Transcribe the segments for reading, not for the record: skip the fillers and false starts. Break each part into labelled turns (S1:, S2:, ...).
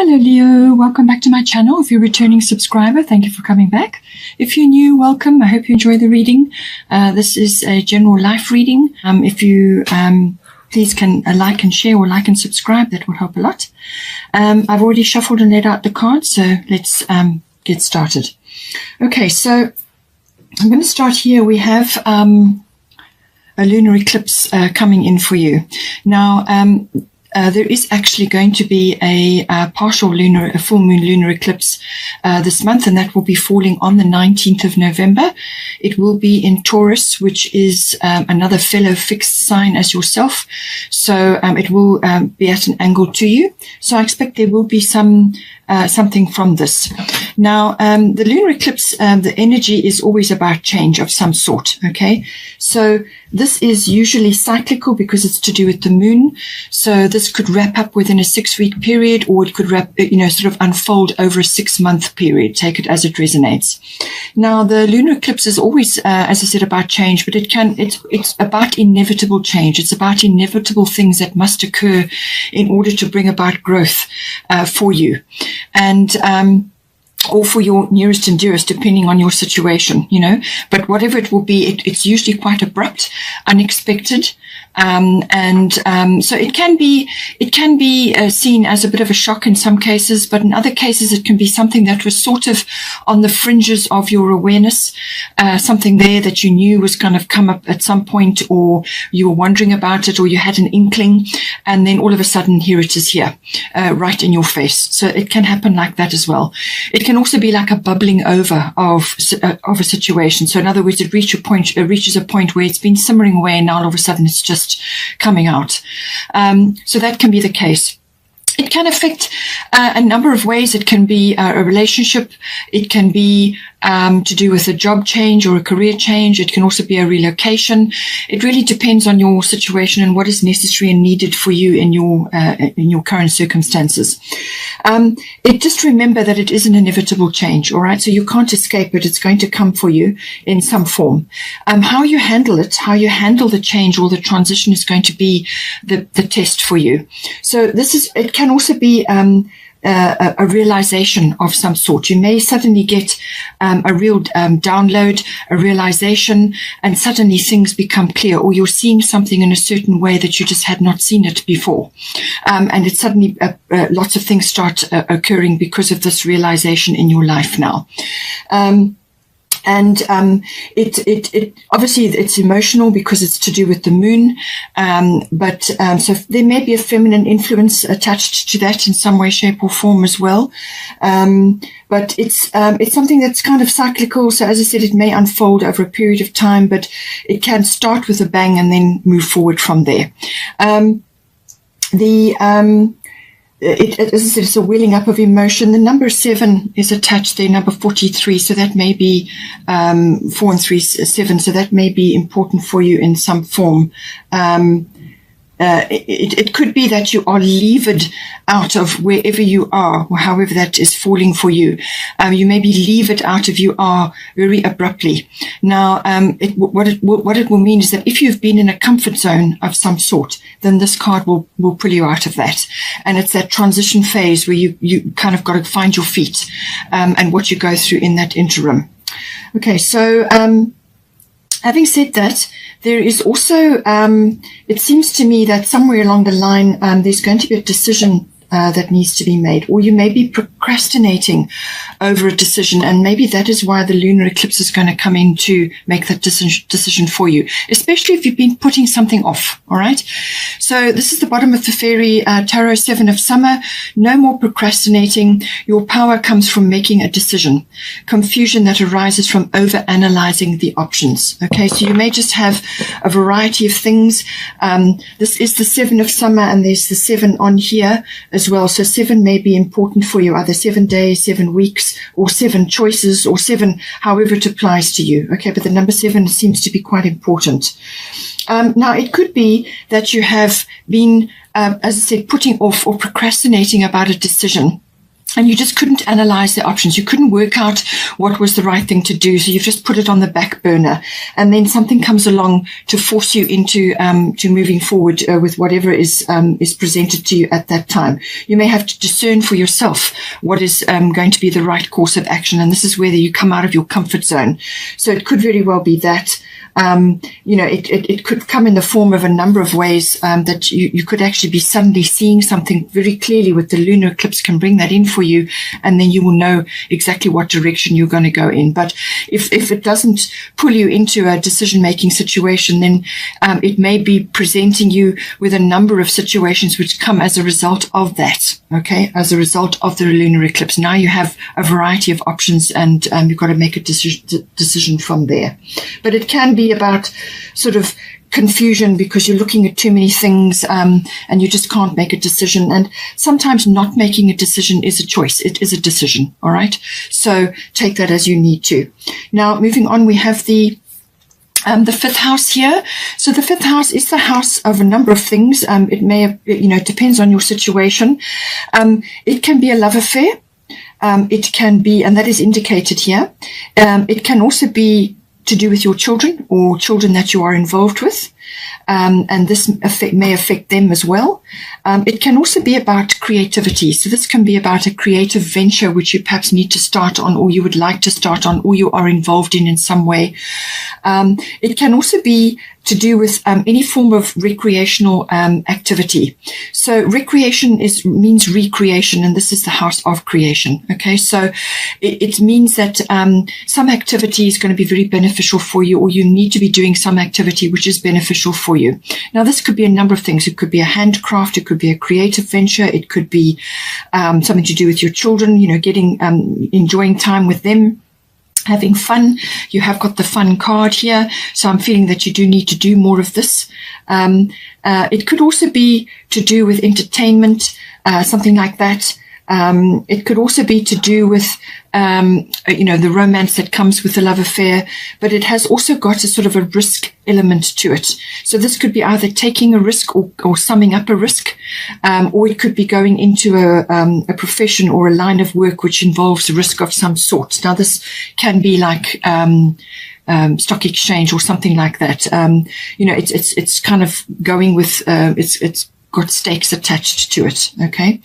S1: Hello Leo, welcome back to my channel. If you're a returning subscriber, thank you for coming back. If you're new, welcome. I hope you enjoy the reading. This is a general life reading. If you please can like and share or like and subscribe, that would help a lot. I've already shuffled and laid out the cards, so let's get started. Okay, so I'm going to start here. We have a lunar eclipse coming in for you. Now, there is actually going to be a full moon lunar eclipse this month, and that will be falling on the 19th of November. It will be in Taurus, which is another fellow fixed sign as yourself. So it will be at an angle to you. So I expect there will be something from this. Now, the lunar eclipse, the energy is always about change of some sort. Okay, so this is usually cyclical because it's to do with the moon. So this could wrap up within a 6-week period, or it could sort of unfold over a 6-month period. Take it as it resonates. Now, the lunar eclipse is always, as I said, about change, but it's about inevitable change. It's about inevitable things that must occur in order to bring about growth for you, and or for your nearest and dearest, depending on your situation, But whatever it will be, it's usually quite abrupt, unexpected, so it can be seen as a bit of a shock in some cases, but in other cases it can be something that was sort of on the fringes of your awareness, something there that you knew was going to come up at some point, or you were wondering about it, or you had an inkling, and then all of a sudden here it is here, right in your face. So it can happen like that as well. It can also be like a bubbling over of a situation. So in other words, it reaches a point where it's been simmering away, and now all of a sudden it's just coming out. So that can be the case. It can affect a number of ways. It can be a relationship. It can be to do with a job change or a career change. It can also be a relocation. It really depends on your situation and what is necessary and needed for you in your current circumstances. Just remember that it is an inevitable change, all right? So you can't escape it. It's going to come for you in some form. How you handle it, how you handle the change or the transition is going to be the test for you. So it can also be a realization of some sort. You may suddenly get a real download, a realization, and suddenly things become clear, or you're seeing something in a certain way that you just had not seen it before. And it suddenly, lots of things start occurring because of this realization in your life now. It obviously it's emotional because it's to do with the moon, but so there may be a feminine influence attached to that in some way, shape, or form as well. But it's something that's kind of cyclical. So as I said, it may unfold over a period of time, but it can start with a bang and then move forward from there. As I said, it's a welling up of emotion. The number 7 is attached there, number 43. So that may be 4 and 3, 7. So that may be important for you in some form. It could be that you are levered out of wherever you are, or however that is falling for you. You may be levered out of you are very abruptly. Now, what it will mean is that if you've been in a comfort zone of some sort, then this card will pull you out of that. And it's that transition phase where you kind of got to find your feet, and what you go through in that interim. Okay, so having said that, there is also, it seems to me that somewhere along the line, there's going to be a decision that needs to be made, or you may be procrastinating over a decision, and maybe that is why the lunar eclipse is going to come in to make that decision for you, especially if you've been putting something off. All right, so this is the bottom of the fairy tarot, 7 of summer. No more procrastinating. Your power comes from making a decision. Confusion that arises from over analyzing the options. Okay, so you may just have a variety of things. This is the 7 of summer, and there's the 7 on here as well. So 7 may be important for you, either 7 days, 7 weeks, or 7 choices, or 7, however it applies to you. Okay, but the number 7 seems to be quite important. Now, it could be that you have been, as I said, putting off or procrastinating about a decision. and you just couldn't analyze the options. You couldn't work out what was the right thing to do. So you've just put it on the back burner, and then something comes along to force you into to moving forward with whatever is presented to you at that time. You may have to discern for yourself what is going to be the right course of action, and this is whether you come out of your comfort zone. So it could very well be that. It could come in the form of a number of ways that you could actually be suddenly seeing something very clearly with the lunar eclipse can bring that in for you, and then you will know exactly what direction you're going to go in. But if it doesn't pull you into a decision-making situation, then it may be presenting you with a number of situations which come as a result of that, okay, as a result of the lunar eclipse. Now you have a variety of options, and you've got to make a decision from there. But it can be about sort of confusion because you're looking at too many things and you just can't make a decision. And sometimes not making a decision is a choice. It is a decision. All right. So take that as you need to. Now, moving on, we have the fifth house here. So the fifth house is the house of a number of things. It may have, it depends on your situation. It can be a love affair. It can be, and that is indicated here. It can also be to do with your children or children that you are involved with. And this may affect them as well. It can also be about creativity. So this can be about a creative venture which you perhaps need to start on, or you would like to start on, or you are involved in some way. It can also be to do with any form of recreational activity. So recreation means recreation, and this is the house of creation. Okay, so it means that some activity is going to be very beneficial for you, or you need to be doing some activity which is beneficial for you. Now, this could be a number of things. It could be a handcraft. It could be a creative venture. It could be something to do with your children, enjoying time with them, having fun. You have got the fun card here. So I'm feeling that you do need to do more of this. It could also be to do with entertainment, something like that. It could also be to do with, the romance that comes with the love affair, but it has also got a sort of a risk element to it. So this could be either taking a risk or summing up a risk, or it could be going into a profession or a line of work which involves a risk of some sort. Now, this can be like stock exchange or something like that. It's kind of going with it's got stakes attached to it. Okay.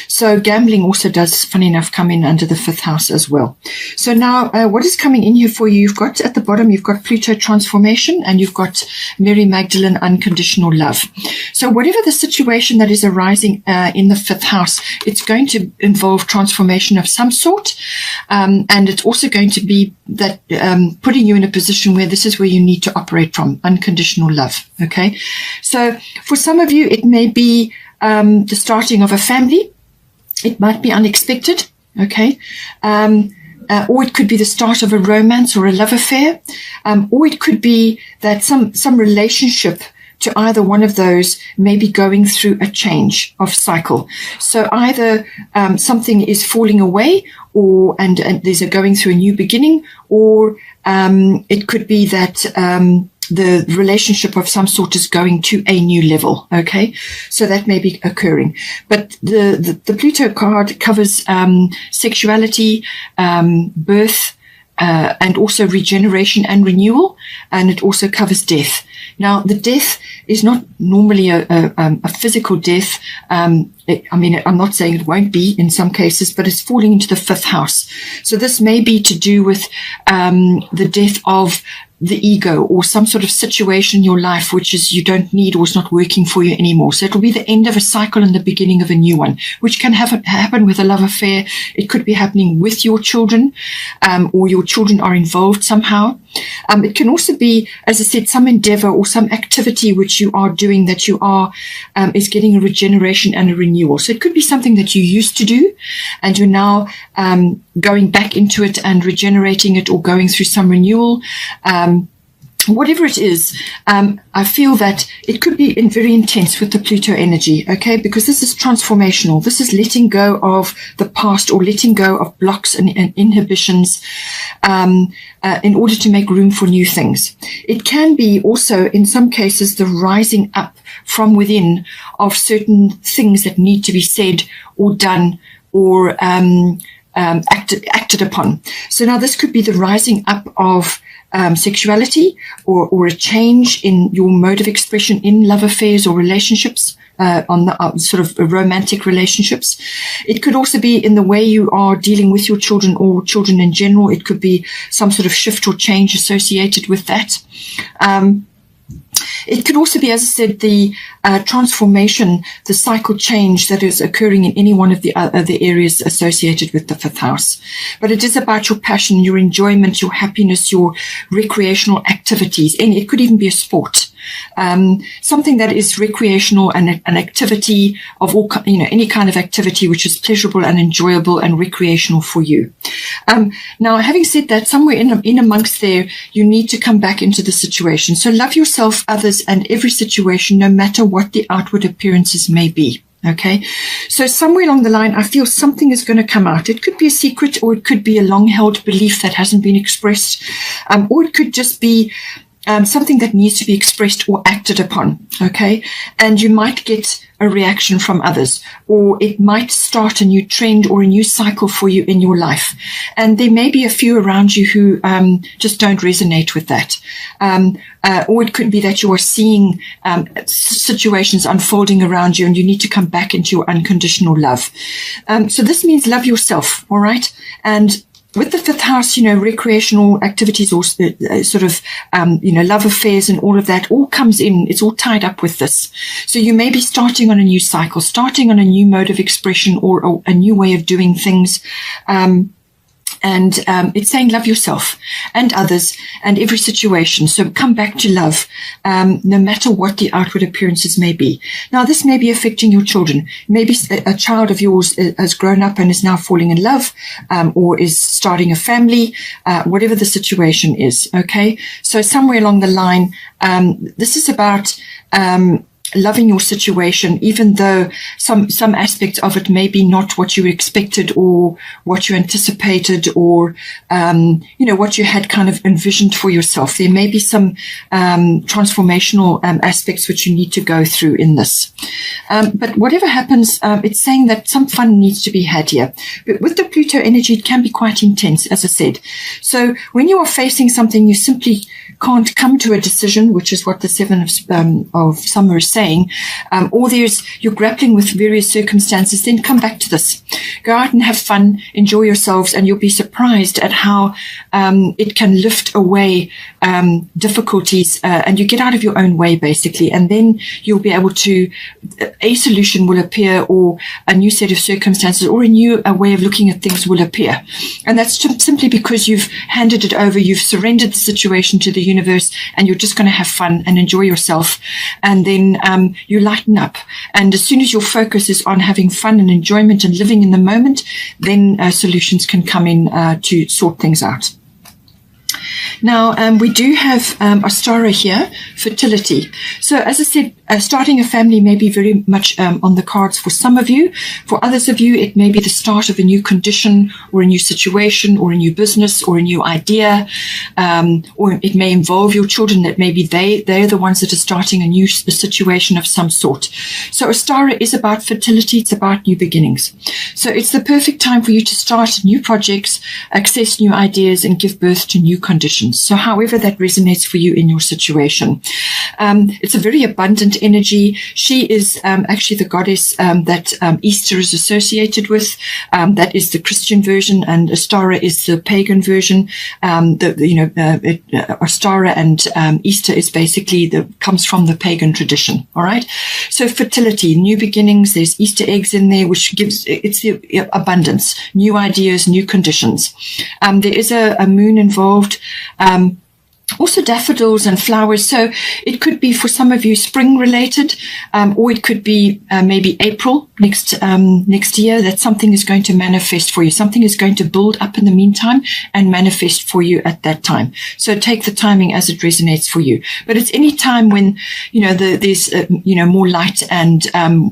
S1: So gambling also does, funny enough, come in under the fifth house as well. So now what is coming in here for you? You've got at the bottom, you've got Pluto transformation, and you've got Mary Magdalene unconditional love. So whatever the situation that is arising in the fifth house, it's going to involve transformation of some sort. And it's also going to be that putting you in a position where this is where you need to operate from, unconditional love. Okay. So for some of you, it may be the starting of a family. It might be unexpected, okay? Or it could be the start of a romance or a love affair. Or it could be that some relationship to either one of those may be going through a change of cycle. So either something is falling away, and there's a going through a new beginning, or it could be that the relationship of some sort is going to a new level. Okay. So that may be occurring, but the Pluto card covers, sexuality, birth, and also regeneration and renewal. And it also covers death. Now, the death is not normally a physical death. I'm not saying it won't be in some cases, but it's falling into the fifth house. So this may be to do with the death of the ego, or some sort of situation in your life which is you don't need or is not working for you anymore. So it'll be the end of a cycle and the beginning of a new one, which can happen with a love affair. It could be happening with your children, or your children are involved somehow. It can also be, as I said, some endeavor or some activity which you are doing that you are is getting a regeneration and a renewal. So it could be something that you used to do and you're now going back into it and regenerating it, or going through some renewal. Whatever it is, I feel that it could be very intense with the Pluto energy, okay? Because this is transformational. This is letting go of the past, or letting go of blocks and inhibitions in order to make room for new things. It can be also, in some cases, the rising up from within of certain things that need to be said or done, or acted upon. So now this could be the rising up of sexuality, or a change in your mode of expression in love affairs or relationships, on the sort of romantic relationships. It could also be in the way you are dealing with your children or children in general. It could be some sort of shift or change associated with that. It could also be, as I said, the transformation, the cycle change that is occurring in any one of the other areas associated with the 5th house. But it is about your passion, your enjoyment, your happiness, your recreational activities. And it could even be a sport. Something that is recreational and an activity of all, any kind of activity which is pleasurable and enjoyable and recreational for you. Now, having said that, somewhere in amongst there, you need to come back into the situation. So love yourself, others, and every situation, no matter what the outward appearances may be. Okay, so somewhere along the line, I feel something is going to come out. It could be a secret, or it could be a long-held belief that hasn't been expressed, or it could just be something that needs to be expressed or acted upon, okay? And you might get a reaction from others, or it might start a new trend or a new cycle for you in your life. And there may be a few around you who just don't resonate with that. Or it could be that you are seeing situations unfolding around you and you need to come back into your unconditional love. So this means love yourself, all right? And with the 5th house, recreational activities or sort of, love affairs and all of that all comes in. It's all tied up with this. So you may be starting on a new cycle, starting on a new mode of expression or a new way of doing things. And it's saying love yourself and others and every situation. So come back to love, no matter what the outward appearances may be. Now, this may be affecting your children. Maybe a child of yours has grown up and is now falling in love, or is starting a family, whatever the situation is. Okay. So somewhere along the line, this is about, loving your situation, even though some aspects of it may be not what you expected or what you anticipated or, what you had kind of envisioned for yourself. There may be some transformational aspects which you need to go through in this. But whatever happens, it's saying that some fun needs to be had here. But with the Pluto energy, it can be quite intense, as I said. So when you are facing something, you simply can't come to a decision, which is what the 7 of Summer is saying, or you're grappling with various circumstances, then come back to this. Go out and have fun, enjoy yourselves, and you'll be surprised at how it can lift away difficulties, and you get out of your own way, basically, and then you'll be able to, a solution will appear, or a new set of circumstances, or a new way of looking at things will appear. And that's simply because you've handed it over, you've surrendered the situation to the universe, and you're just going to have fun and enjoy yourself. And then you lighten up. And as soon as your focus is on having fun and enjoyment and living in the moment, then solutions can come in to sort things out. Now, we do have Ostara here, fertility. So as I said, starting a family may be very much on the cards for some of you. For others of you, it may be the start of a new condition or a new situation or a new business or a new idea, or it may involve your children, that maybe they're the ones that are starting a new situation of some sort. So Ostara is about fertility. It's about new beginnings. So it's the perfect time for you to start new projects, access new ideas, and give birth to new conditions. So however that resonates for you in your situation. It's a very abundant energy. She is actually the goddess that Easter is associated with. That is the Christian version, and Ostara is the pagan version. Ostara and Easter is basically comes from the pagan tradition. All right. So fertility, new beginnings. There's Easter eggs in there, which it's the abundance, new ideas, new conditions. There is a moon involved. Also daffodils and flowers. So it could be for some of you spring related, or it could be maybe April next year, that something is going to manifest for you. Something is going to build up in the meantime and manifest for you at that time. So take the timing as it resonates for you. But it's any time when, there's, more light and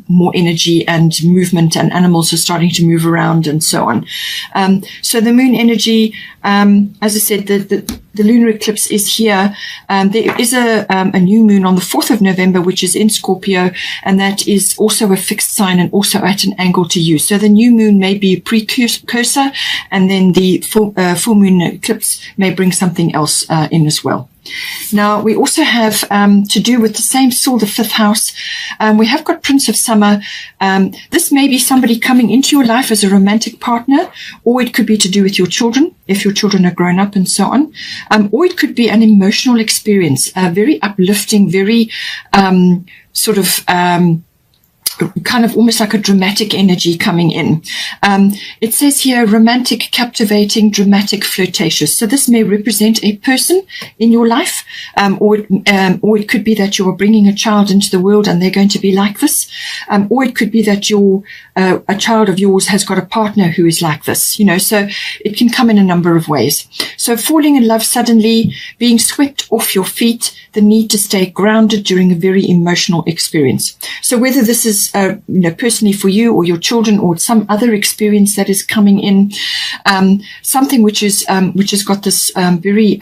S1: more energy and movement, and animals are starting to move around and so on. So the moon energy, as I said, the lunar eclipse is here. There is a new moon on the 4th of November, which is in Scorpio, and that is also a fixed sign and also at an angle to you. So the new moon may be a precursor, and then the full moon eclipse may bring something else in as well. Now, we also have to do with the same soul, the 5th house. We have got Prince of Summer. This may be somebody coming into your life as a romantic partner, or it could be to do with your children, if your children are grown up and so on. Or it could be an emotional experience, very uplifting, very kind of almost like a dramatic energy coming in. It says here, romantic, captivating, dramatic, flirtatious. So this may represent a person in your life, or it could be that you're bringing a child into the world and they're going to be like this, or it could be that a child of yours has got a partner who is like this, so it can come in a number of ways. So falling in love suddenly, being swept off your feet, the need to stay grounded during a very emotional experience. So whether this is personally for you or your children, or some other experience that is coming in, something which has got this very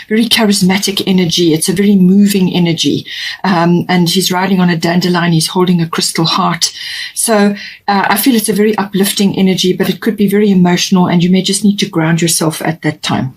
S1: very charismatic energy. It's a very moving energy, and he's riding on a dandelion. He's holding a crystal heart. So I feel it's a very uplifting energy, but it could be very emotional, and you may just need to ground yourself at that time.